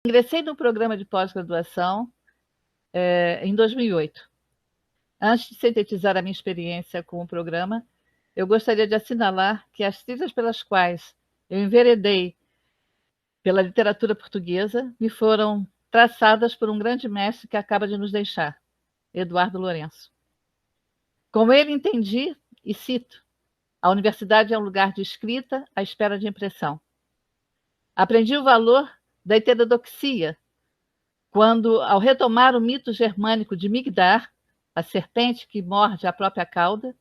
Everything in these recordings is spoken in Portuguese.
Ingressei no programa de pós-graduação em 2008. Antes de sintetizar a minha experiência com o programa, eu gostaria de assinalar que as trilhas pelas quais eu enveredei pela literatura portuguesa me foram traçadas por um grande mestre que acaba de nos deixar, Eduardo Lourenço. Com ele entendi, e cito, a universidade é um lugar de escrita à espera de impressão. Aprendi o valor da heterodoxia, quando, ao retomar o mito germânico de Migdar, a serpente que morde a própria cauda,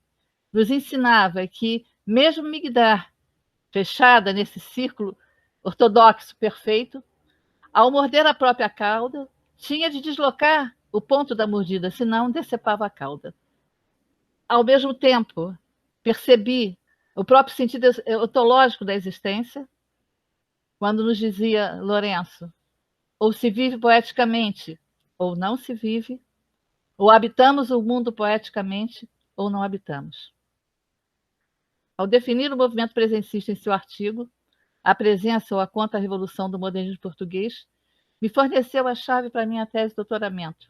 nos ensinava que, mesmo Migdar, fechada nesse círculo ortodoxo perfeito, ao morder a própria cauda, tinha de deslocar o ponto da mordida, senão decepava a cauda. Ao mesmo tempo, percebi o próprio sentido ontológico da existência, quando nos dizia Lourenço, ou se vive poeticamente, ou não se vive, ou habitamos o mundo poeticamente, ou não habitamos. Ao definir o movimento presencista em seu artigo, A Presença ou a Contra-Revolução do Modernismo Português, me forneceu a chave para minha tese de doutoramento,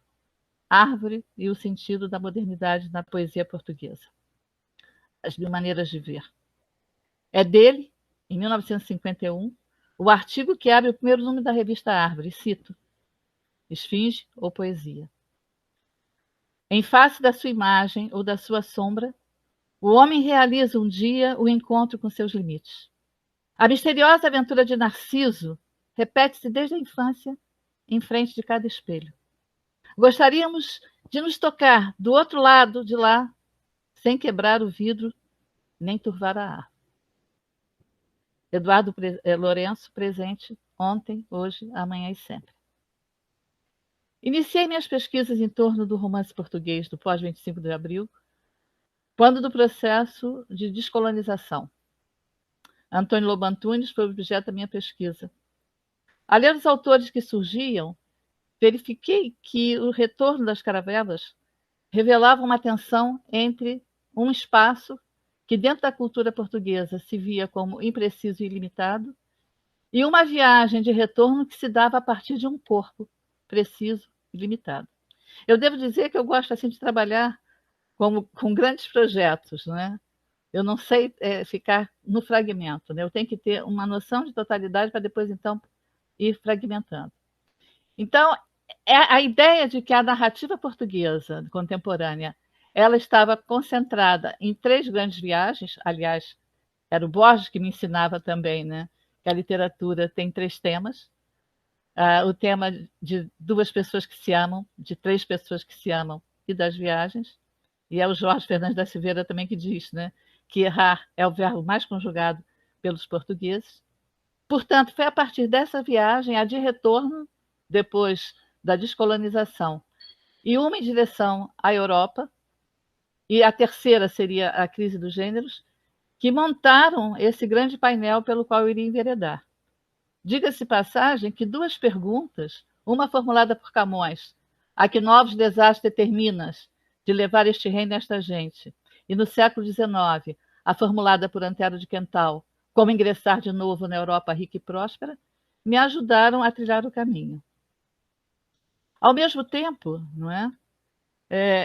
Árvore e o Sentido da Modernidade na Poesia Portuguesa. As Mil Maneiras de Ver. É dele, em 1951, o artigo que abre o primeiro número da revista Árvore, cito, Esfinge ou Poesia. Em face da sua imagem ou da sua sombra, o homem realiza um dia o encontro com seus limites. A misteriosa aventura de Narciso repete-se desde a infância em frente de cada espelho. Gostaríamos de nos tocar do outro lado de lá, sem quebrar o vidro nem turvar a árvore. Eduardo Lourenço, presente ontem, hoje, amanhã e sempre. Iniciei minhas pesquisas em torno do romance português do pós-25 de abril, quando do processo de descolonização. Antônio Lobo Antunes foi o objeto da minha pesquisa. Ao ler os autores que surgiam, verifiquei que o retorno das caravelas revelava uma tensão entre um espaço que dentro da cultura portuguesa se via como impreciso e ilimitado, e uma viagem de retorno que se dava a partir de um corpo preciso e limitado. Eu devo dizer que eu gosto assim de trabalhar com grandes projetos, né? Eu não sei ficar no fragmento, né? Eu tenho que ter uma noção de totalidade para depois, então, ir fragmentando. Então, a ideia de que a narrativa portuguesa contemporânea ela estava concentrada em 3 grandes viagens, aliás, era o Borges que me ensinava também, né? Que a literatura tem 3 temas. O tema de 2 pessoas que se amam, de 3 pessoas que se amam e das viagens. E é o Jorge Fernandes da Silveira também que diz, né? Que errar é o verbo mais conjugado pelos portugueses. Portanto, foi a partir dessa viagem, a de retorno, depois da descolonização, e uma em direção à Europa, e a terceira seria a crise dos gêneros, que montaram esse grande painel pelo qual eu iria enveredar. Diga-se passagem que 2 perguntas, uma formulada por Camões, a que novos desastres determinas de levar este reino a esta gente, e no século XIX, a formulada por Antero de Quental, como ingressar de novo na Europa rica e próspera, me ajudaram a trilhar o caminho. Ao mesmo tempo, não é?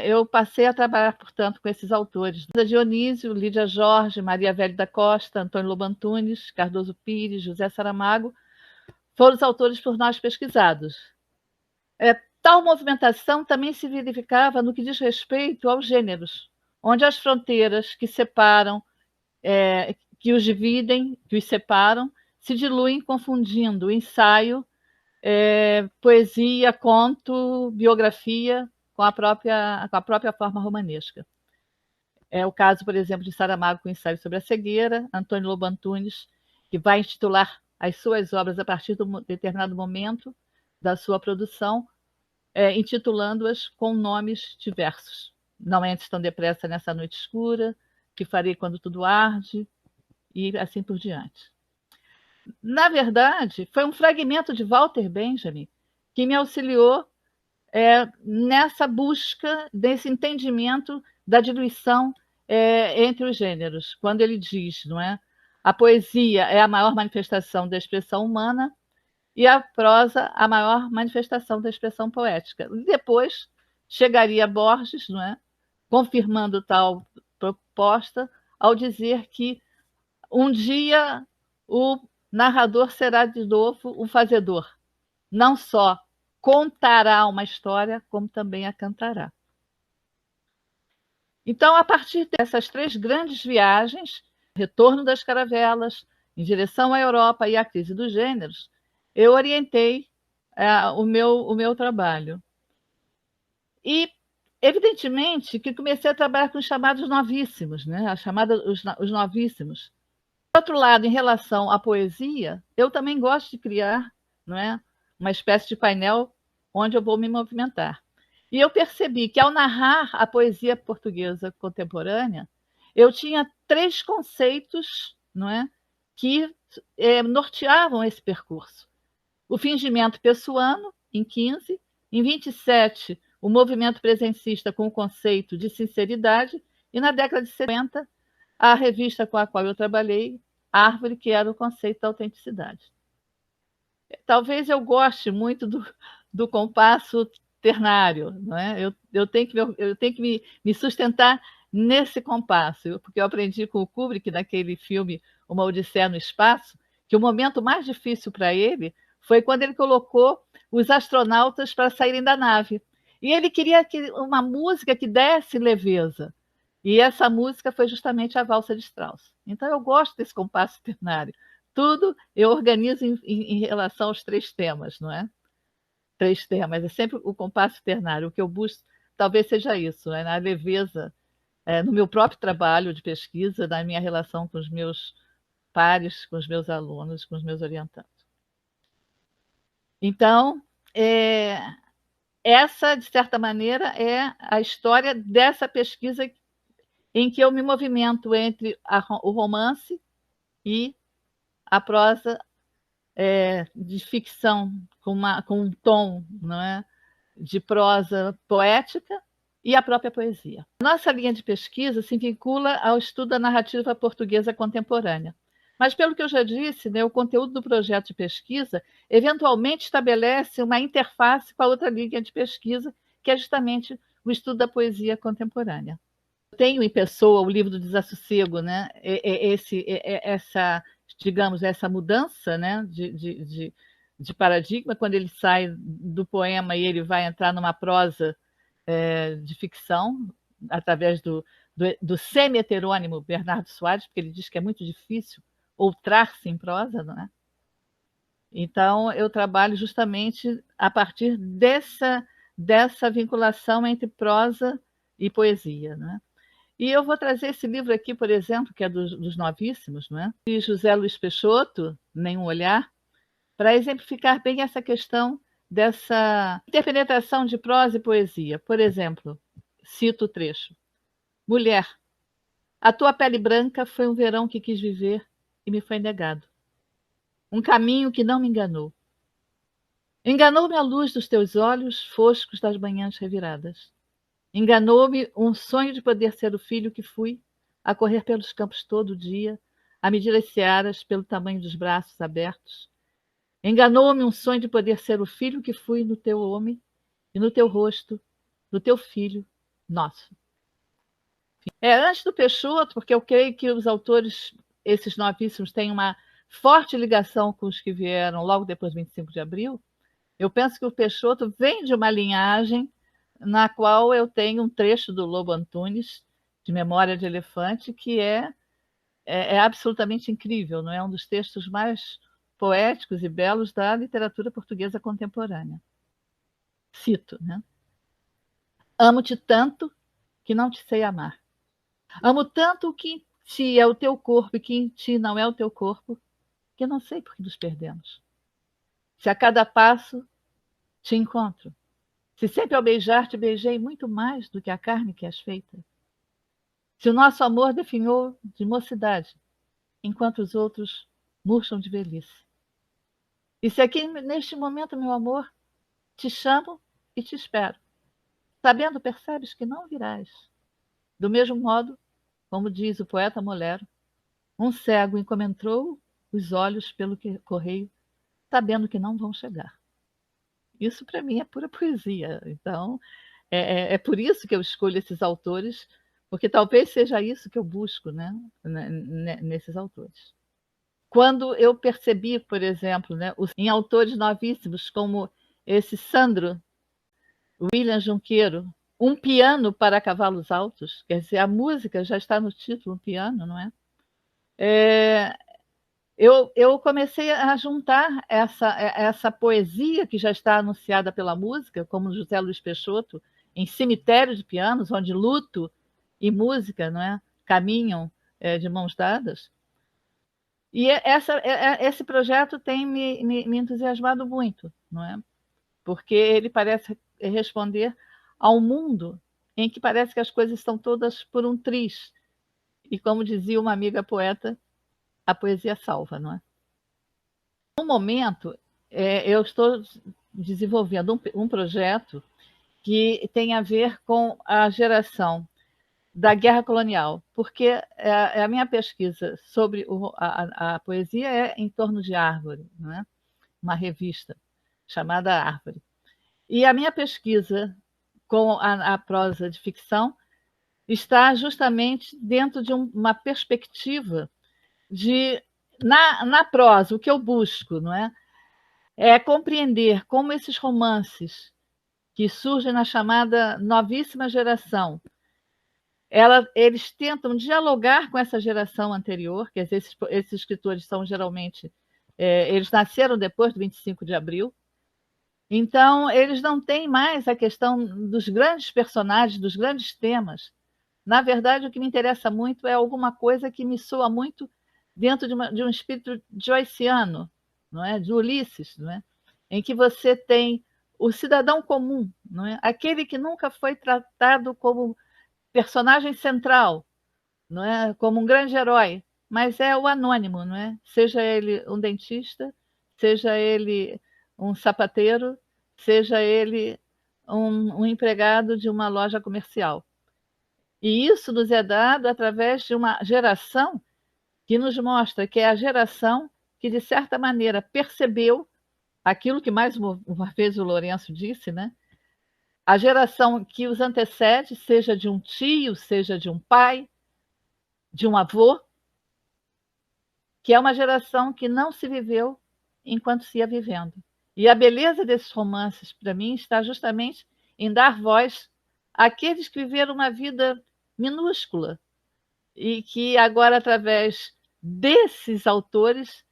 Eu passei a trabalhar, portanto, com esses autores. Dionísio, Lídia Jorge, Maria Velho da Costa, Antônio Lobo Antunes, Cardoso Pires, José Saramago, foram os autores por nós pesquisados. Tal movimentação também se verificava no que diz respeito aos gêneros, onde as fronteiras que separam, que os dividem, que os separam, se diluem, confundindo ensaio, poesia, conto, biografia com a própria forma romanesca. É o caso, por exemplo, de Saramago com o ensaio sobre a cegueira, Antônio Lobo Antunes, que vai intitular as suas obras a partir de um determinado momento da sua produção, intitulando-as com nomes diversos. Não entres tão depressa nessa noite escura, que farei quando tudo arde, e assim por diante. Na verdade, foi um fragmento de Walter Benjamin que me auxiliou nessa busca desse entendimento da diluição entre os gêneros, quando ele diz, não é? A poesia é a maior manifestação da expressão humana e a prosa a maior manifestação da expressão poética. Depois chegaria Borges, não é? Confirmando tal proposta, ao dizer que um dia o narrador será de novo o fazedor. Não só contará uma história, como também a cantará. Então, a partir dessas 3 grandes viagens, retorno das caravelas, em direção à Europa e à crise dos gêneros, eu orientei o meu trabalho. E, evidentemente, que comecei a trabalhar com os chamados novíssimos, né? Os novíssimos. Por outro lado, em relação à poesia, eu também gosto de criar, não é, uma espécie de painel onde eu vou me movimentar. E eu percebi que, ao narrar a poesia portuguesa contemporânea, eu tinha 3 conceitos, não é, que norteavam esse percurso. O fingimento pessoano, em 15, em 27, o movimento presencista com o conceito de sinceridade, e na década de 50, a revista com a qual eu trabalhei, Árvore, que era o conceito da autenticidade. Talvez eu goste muito do compasso ternário, não é? Eu tenho que me sustentar nesse compasso, porque eu aprendi com o Kubrick, naquele filme Uma Odisseia no Espaço, que o momento mais difícil para ele foi quando ele colocou os astronautas para saírem da nave. E ele queria uma música que desse leveza. E essa música foi justamente a Valsa de Strauss. Então eu gosto desse compasso ternário. Tudo eu organizo em relação aos 3 temas, não é? 3 temas, é sempre o compasso ternário. O que eu busco talvez seja isso, né? Na leveza, no meu próprio trabalho de pesquisa, na minha relação com os meus pares, com os meus alunos, com os meus orientandos. Então, essa, de certa maneira, é a história dessa pesquisa em que eu me movimento entre o romance e a prosa de ficção com um tom, não é, de prosa poética e a própria poesia. Nossa linha de pesquisa se vincula ao estudo da narrativa portuguesa contemporânea. Mas, pelo que eu já disse, né, o conteúdo do projeto de pesquisa eventualmente estabelece uma interface com a outra linha de pesquisa, que é justamente o estudo da poesia contemporânea. Eu tenho em Pessoa o livro do Desassossego, né? Digamos, essa mudança, né, de paradigma, quando ele sai do poema e ele vai entrar numa prosa de ficção, através do semi-heterônimo Bernardo Soares, porque ele diz que é muito difícil outrar-se em prosa, não é? Então, eu trabalho justamente a partir dessa vinculação entre prosa e poesia, né? E eu vou trazer esse livro aqui, por exemplo, que é dos novíssimos, não é? De José Luiz Peixoto, Nenhum Olhar, para exemplificar bem essa questão dessa interpenetração de prosa e poesia. Por exemplo, cito o trecho: Mulher, a tua pele branca foi um verão que quis viver e me foi negado. Um caminho que não me enganou. Enganou-me a luz dos teus olhos foscos das manhãs reviradas. Enganou-me um sonho de poder ser o filho que fui, a correr pelos campos todo o dia, a medir as searas pelo tamanho dos braços abertos. Enganou-me um sonho de poder ser o filho que fui no teu homem e no teu rosto, no teu filho, nosso. Antes do Peixoto, porque eu creio que os autores, esses novíssimos, têm uma forte ligação com os que vieram logo depois do 25 de abril, eu penso que o Peixoto vem de uma linhagem na qual eu tenho um trecho do Lobo Antunes, de Memória de Elefante, que é absolutamente incrível, não é? Um dos textos mais poéticos e belos da literatura portuguesa contemporânea. Cito, né? Amo-te tanto que não te sei amar. Amo tanto o que em ti é o teu corpo e que em ti não é o teu corpo, que não sei por que nos perdemos. Se a cada passo te encontro, se sempre ao beijar te beijei muito mais do que a carne que és feita. Se o nosso amor definhou de mocidade, enquanto os outros murcham de velhice. E se aqui neste momento, meu amor, te chamo e te espero, sabendo percebes que não virás. Do mesmo modo, como diz o poeta Molero, um cego encomentrou os olhos pelo correio, sabendo que não vão chegar. Isso, para mim, é pura poesia. Então, é por isso que eu escolho esses autores, porque talvez seja isso que eu busco, né, nesses autores. Quando eu percebi, por exemplo, né, em autores novíssimos como esse Sandro William Junqueiro, um piano para cavalos altos, quer dizer, a música já está no título, um piano, não é? Eu comecei a juntar essa poesia que já está anunciada pela música, como José Luiz Peixoto, em Cemitério de Pianos, onde luto e música, não é, caminham de mãos dadas. E esse projeto tem me entusiasmado muito, não é? Porque ele parece responder ao mundo em que parece que as coisas estão todas por um triz. E como dizia uma amiga poeta, a poesia salva, não é? No momento, eu estou desenvolvendo um projeto que tem a ver com a geração da guerra colonial, porque a minha pesquisa sobre a poesia é em torno de Árvore, não é? Uma revista chamada Árvore. E a minha pesquisa com a prosa de ficção está justamente dentro de uma perspectiva de, na prosa, o que eu busco, não é? É compreender como esses romances que surgem na chamada novíssima geração, eles tentam dialogar com essa geração anterior, quer dizer, esses escritores são geralmente, eles nasceram depois do 25 de abril, então eles não têm mais a questão dos grandes personagens, dos grandes temas. Na verdade, o que me interessa muito é alguma coisa que me soa muito dentro de um espírito joyciano, não é? De Ulisses, não é? Em que você tem o cidadão comum, não é? Aquele que nunca foi tratado como personagem central, não é? Como um grande herói, mas é o anônimo, não é? Seja ele um dentista, seja ele um sapateiro, seja ele um empregado de uma loja comercial. E isso nos é dado através de uma geração que nos mostra que é a geração que, de certa maneira, percebeu aquilo que mais uma vez o Lourenço disse, né? A geração que os antecede, seja de um tio, seja de um pai, de um avô, que é uma geração que não se viveu enquanto se ia vivendo. E a beleza desses romances, para mim, está justamente em dar voz àqueles que viveram uma vida minúscula e que agora, através desses autores,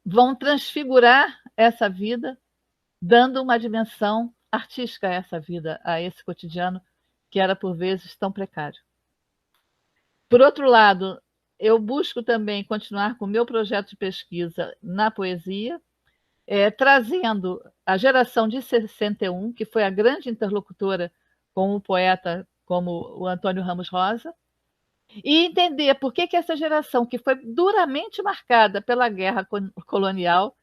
vão transfigurar essa vida, dando uma dimensão artística a essa vida, a esse cotidiano que era, por vezes, tão precário. Por outro lado, eu busco também continuar com o meu projeto de pesquisa na poesia, trazendo a geração de 61, que foi a grande interlocutora com o poeta como o Antônio Ramos Rosa, e entender por que essa geração, que foi duramente marcada pela guerra colonial,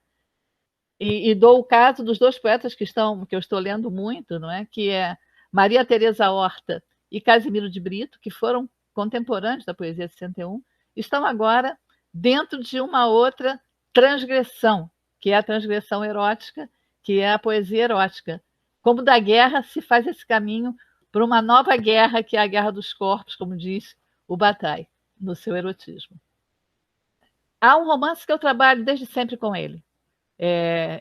e dou o caso dos dois poetas que eu estou lendo muito, não é? Que é Maria Teresa Horta e Casimiro de Brito, que foram contemporâneos da poesia de 61, estão agora dentro de uma outra transgressão, que é a transgressão erótica, que é a poesia erótica. Como da guerra se faz esse caminho para uma nova guerra, que é a guerra dos corpos, como diz o Bataille, no seu erotismo. Há um romance que eu trabalho desde sempre com ele,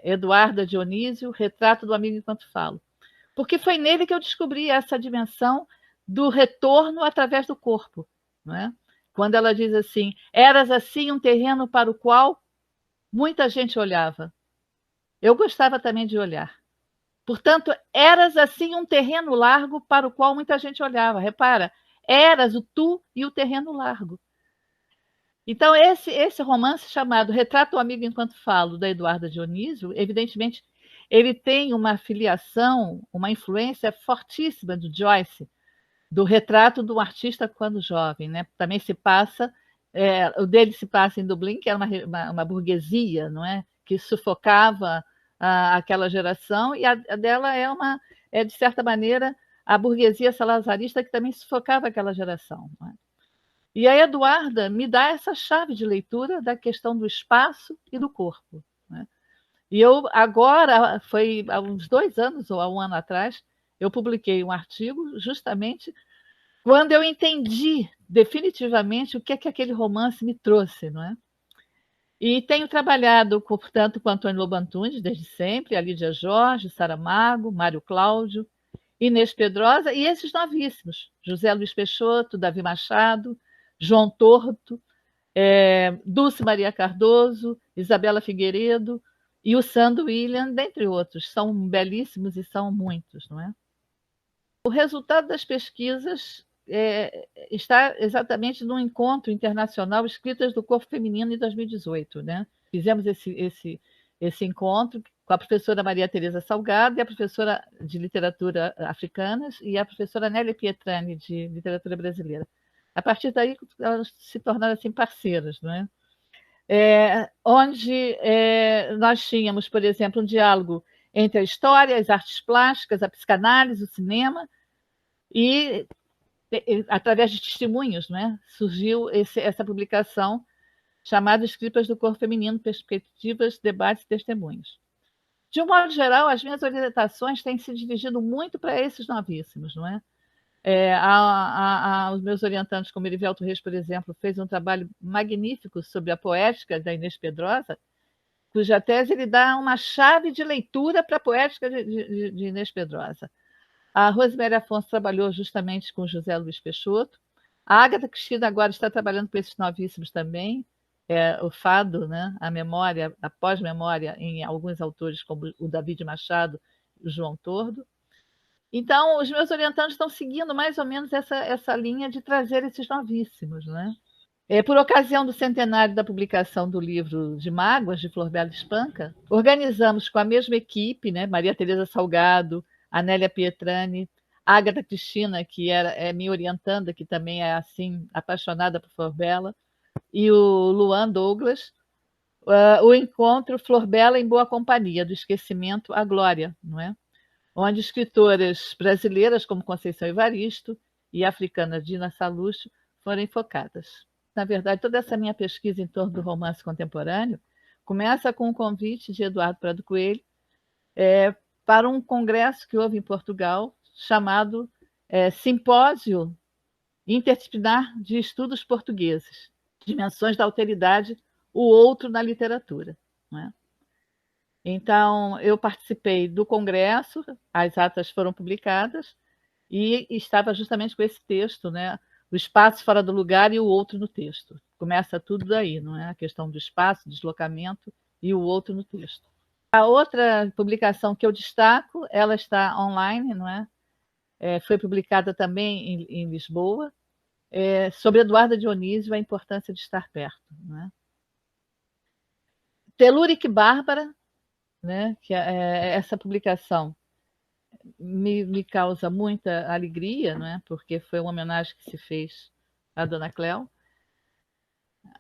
Eduarda Dionísio, Retrato do Amigo Enquanto Falo. Porque foi nele que eu descobri essa dimensão do retorno através do corpo. Não é? Quando ela diz assim, eras assim um terreno para o qual muita gente olhava. Eu gostava também de olhar. Portanto, eras assim um terreno largo para o qual muita gente olhava. Repara, eras o tu e o terreno largo. Então, esse romance chamado Retrato do Amigo Enquanto Falo, da Eduarda Dionísio, evidentemente, ele tem uma filiação, uma influência fortíssima do Joyce, do retrato do artista quando jovem. Né? Também se passa, o dele se passa em Dublin, que era uma burguesia, não é? Que sufocava aquela geração, e a dela é, de certa maneira, a burguesia salazarista que também sufocava aquela geração. Não é? E a Eduarda me dá essa chave de leitura da questão do espaço e do corpo. Né? E eu agora, foi há uns 2 anos ou há 1 ano atrás, eu publiquei um artigo justamente quando eu entendi definitivamente o que é que aquele romance me trouxe, não é? E tenho trabalhado, portanto, com Antônio Lobo Antunes desde sempre, a Lídia Jorge, Saramago, Mário Cláudio, Inês Pedrosa e esses novíssimos, José Luiz Peixoto, Davi Machado, João Torto, Dulce Maria Cardoso, Isabela Figueiredo e o Sandro William, dentre outros. São belíssimos e são muitos, não é? O resultado das pesquisas está exatamente no encontro internacional Escritas do Corpo Feminino em 2018, né? Fizemos esse encontro com a professora Maria Tereza Salgado e a professora de literatura africanas e a professora Nélia Pietrani de literatura brasileira. A partir daí elas se tornaram assim parceiras, né? Onde nós tínhamos, por exemplo, um diálogo entre a história, as artes plásticas, a psicanálise, o cinema, e através de testemunhos, né, surgiu essa publicação chamada Escritas do Corpo Feminino, Perspectivas, Debates e Testemunhos. De um modo geral, as minhas orientações têm se dirigido muito para esses novíssimos, não é? Os meus orientantes, como Erivelto Reis, por exemplo, fez um trabalho magnífico sobre a poética da Inês Pedrosa, cuja tese ele dá uma chave de leitura para a poética de Inês Pedrosa. A Rosemary Afonso trabalhou justamente com José Luiz Peixoto. A Agatha Cristina agora está trabalhando com esses novíssimos também. O fado, né? A memória, a pós-memória em alguns autores, como o David Machado e o João Tordo. Então, os meus orientantes estão seguindo mais ou menos essa linha de trazer esses novíssimos, né? Por ocasião do centenário da publicação do livro de Mágoas, de Florbela Espanca, organizamos com a mesma equipe, né, Maria Tereza Salgado, Anélia Pietrani, Ágata Cristina, que é minha orientanda, que também é assim apaixonada por Florbela, e o Luan Douglas, o encontro Florbela em Boa Companhia, do Esquecimento à Glória, não é? Onde escritoras brasileiras como Conceição Evaristo e a africana Dina Salucci foram enfocadas. Na verdade, toda essa minha pesquisa em torno do romance contemporâneo começa com um convite de Eduardo Prado Coelho para um congresso que houve em Portugal, chamado Simpósio Interdisciplinar de Estudos Portugueses, Dimensões da Alteridade, o Outro na Literatura. Não é? Então, eu participei do congresso, as atas foram publicadas, e estava justamente com esse texto, né? O espaço fora do lugar e o outro no texto. Começa tudo daí, não é? A questão do espaço, deslocamento e o outro no texto. A outra publicação que eu destaco, ela está online, não é? Foi publicada também em Lisboa, sobre Eduarda Dionísio, a importância de estar perto, não é? Telúrica e Bárbara, né? Que essa publicação me causa muita alegria, não é? Porque foi uma homenagem que se fez à Dona Cléo.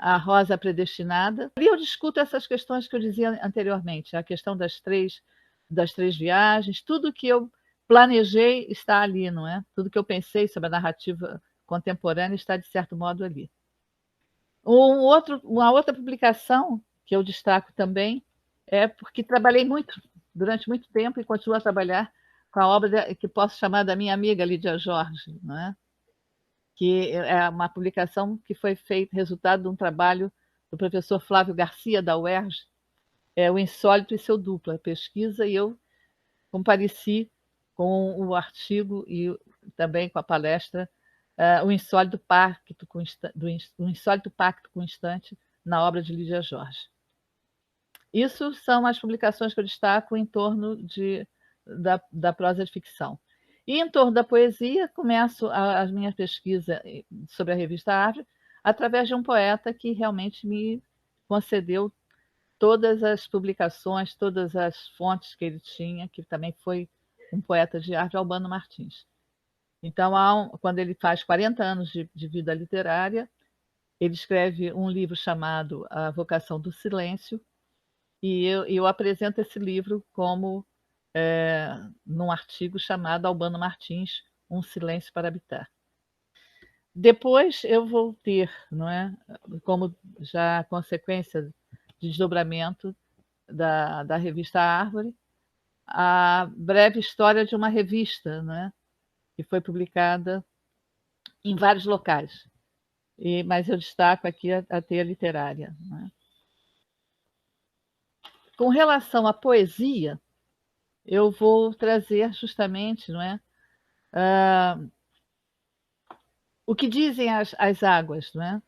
A Rosa Predestinada. Ali eu discuto essas questões que eu dizia anteriormente, a questão das três viagens, tudo que eu planejei está ali, não é? Tudo que eu pensei sobre a narrativa contemporânea está, de certo modo, ali. Uma outra publicação que eu destaco também porque trabalhei durante muito tempo e continuo a trabalhar com a obra que posso chamar da minha amiga Lídia Jorge, não é? Que é uma publicação que foi feita, resultado de um trabalho do professor Flávio Garcia, da UERJ, O Insólito e Seu Duplo, a pesquisa, e eu compareci com o artigo e também com a palestra O Insólito Pacto com o Instante, na obra de Lídia Jorge. Isso são as publicações que eu destaco em torno da prosa de ficção. E em torno da poesia, começo as minhas pesquisas sobre a revista Árvore através de um poeta que realmente me concedeu todas as publicações, todas as fontes que ele tinha, que também foi um poeta de arte, Albano Martins. Então, quando ele faz 40 anos de vida literária, ele escreve um livro chamado A Vocação do Silêncio, e eu apresento esse livro como num artigo chamado Albano Martins, Um Silêncio para Habitar. Depois eu vou ter, não é, como já consequência de desdobramento, da revista Árvore, a breve história de uma revista, né, que foi publicada em vários locais. Mas eu destaco aqui a teia literária. Né? Com relação à poesia, eu vou trazer justamente, não é, o que dizem as águas, não é?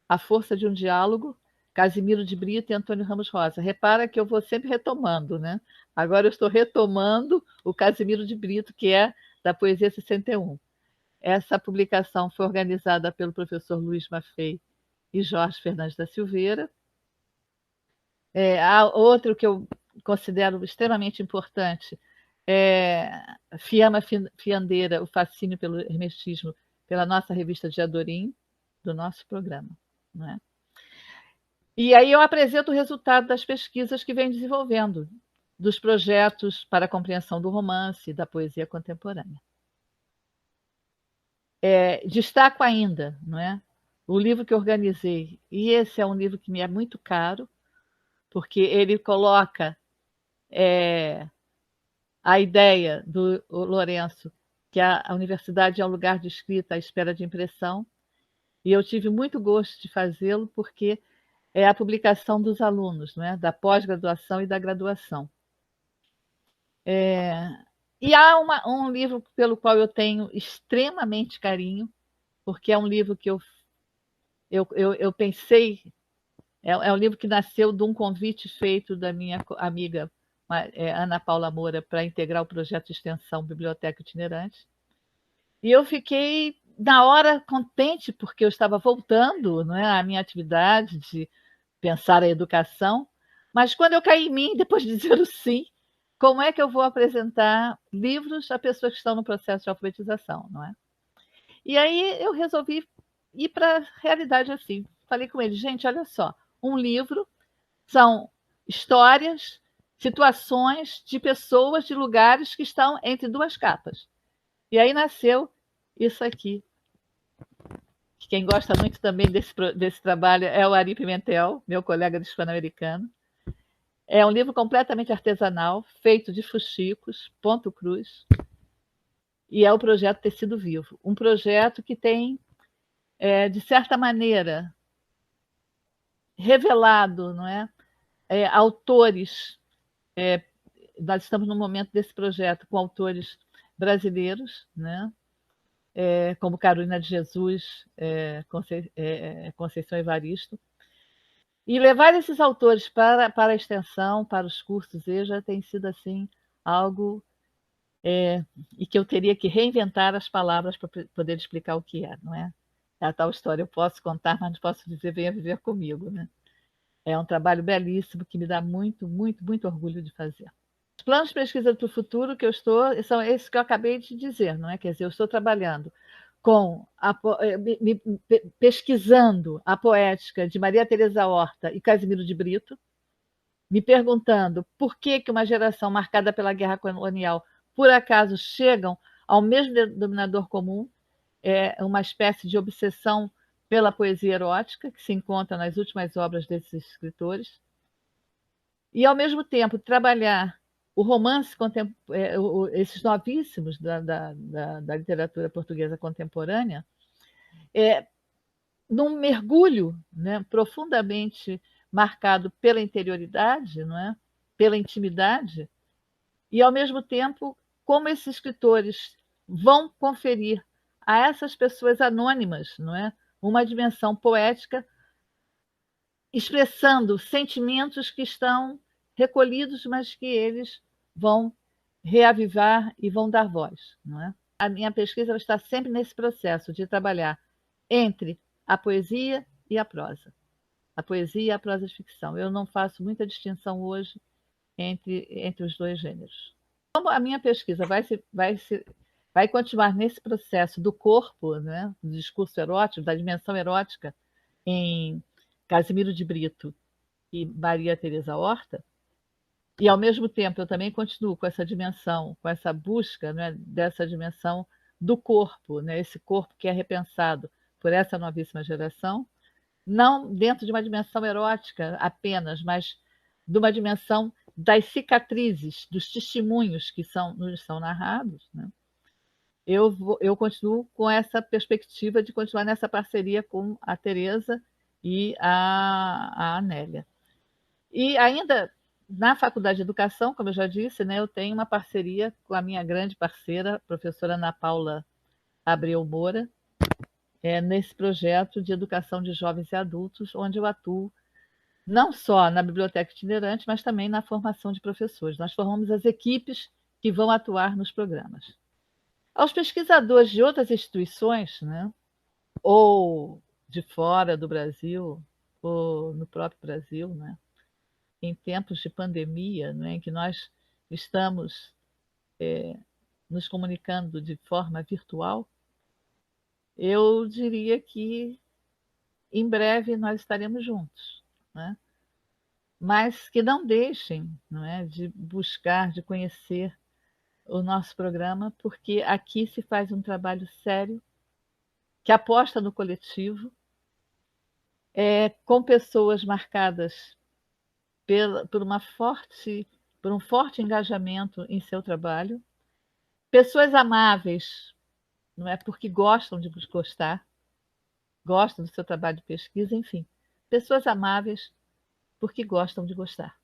A força de um diálogo, Casimiro de Brito e Antônio Ramos Rosa. Repara que eu vou sempre retomando, né? Agora eu estou retomando o Casimiro de Brito, que é da Poesia 61. Essa publicação foi organizada pelo professor Luiz Maffei e Jorge Fernandes da Silveira. Há outro que eu considero extremamente importante, Fiamma Fiandeira, o fascínio pelo hermetismo, pela nossa revista Diadorim, do nosso programa. Não é? E aí eu apresento o resultado das pesquisas que vem desenvolvendo, dos projetos para a compreensão do romance e da poesia contemporânea. Destaco ainda, não é, o livro que eu organizei, e esse é um livro que me é muito caro, porque ele coloca a ideia do Lourenço, que a universidade é um lugar de escrita à espera de impressão, e eu tive muito gosto de fazê-lo, porque é a publicação dos alunos, não é? Da pós-graduação e da graduação. E há um livro pelo qual eu tenho extremamente carinho, porque é um livro que eu pensei, é um livro que nasceu de um convite feito da minha amiga Ana Paula Moura para integrar o projeto de extensão Biblioteca Itinerante. E eu fiquei, na hora, contente, porque eu estava voltando, não é, à minha atividade de pensar a educação, mas quando eu caí em mim, depois de dizer o sim, como é que eu vou apresentar livros a pessoas que estão no processo de alfabetização, não é? E aí eu resolvi ir para a realidade assim. Falei com ele, gente, olha só, um livro são histórias, situações de pessoas, de lugares que estão entre duas capas. E aí nasceu isso aqui. Quem gosta muito também desse trabalho é o Ari Pimentel, meu colega de hispano-americano. É um livro completamente artesanal, feito de fuxicos, ponto cruz, e é o projeto Tecido Vivo. Um projeto que tem, de certa maneira, revelado, não é? Autores. Nós estamos no momento desse projeto com autores brasileiros, né? Como Carolina de Jesus, Conceição Evaristo. E levar esses autores para a extensão, para os cursos EJA, tem sido assim algo e que eu teria que reinventar as palavras para poder explicar o que é, não é? É a tal história, eu posso contar, mas não posso dizer venha viver comigo, né? É um trabalho belíssimo que me dá muito, muito, muito orgulho de fazer. Os planos de pesquisa para o futuro que eu estou são esses que eu acabei de dizer, não é? Quer dizer, eu estou trabalhando pesquisando a poética de Maria Teresa Horta e Casimiro de Brito, me perguntando por que uma geração marcada pela guerra colonial, por acaso, chegam ao mesmo denominador comum, uma espécie de obsessão pela poesia erótica, que se encontra nas últimas obras desses escritores, e, ao mesmo tempo, trabalhar o romance, esses novíssimos da literatura portuguesa contemporânea, num mergulho, né, profundamente marcado pela interioridade, não é? Pela intimidade, e, ao mesmo tempo, como esses escritores vão conferir a essas pessoas anônimas, não é? Uma dimensão poética, expressando sentimentos que estão recolhidos, mas que eles vão reavivar e vão dar voz, não é? A minha pesquisa está sempre nesse processo de trabalhar entre a poesia e a prosa. A poesia e a prosa de ficção. Eu não faço muita distinção hoje entre os dois gêneros. Como a minha pesquisa vai continuar nesse processo do corpo, né, do discurso erótico, da dimensão erótica em Casimiro de Brito e Maria Teresa Horta, e ao mesmo tempo eu também continuo com essa dimensão, com essa busca, né, dessa dimensão do corpo, né, esse corpo que é repensado por essa novíssima geração, não dentro de uma dimensão erótica apenas, mas de uma dimensão das cicatrizes, dos testemunhos que nos são narrados, né? Eu continuo com essa perspectiva de continuar nessa parceria com a Tereza e a Anélia. E ainda na Faculdade de Educação, como eu já disse, né, eu tenho uma parceria com a minha grande parceira, a professora Ana Paula Abreu Moura, nesse projeto de educação de jovens e adultos, onde eu atuo não só na biblioteca itinerante, mas também na formação de professores. Nós formamos as equipes que vão atuar nos programas. Aos pesquisadores de outras instituições, né, ou de fora do Brasil, ou no próprio Brasil, né, em tempos de pandemia, né, em que nós estamos nos comunicando de forma virtual, eu diria que em breve nós estaremos juntos, né? Mas que não deixem, não é, de buscar, de conhecer o nosso programa, porque aqui se faz um trabalho sério, que aposta no coletivo, com pessoas marcadas por por um forte engajamento em seu trabalho, pessoas amáveis, não é, porque gostam de gostar, gostam do seu trabalho de pesquisa, enfim, pessoas amáveis porque gostam de gostar.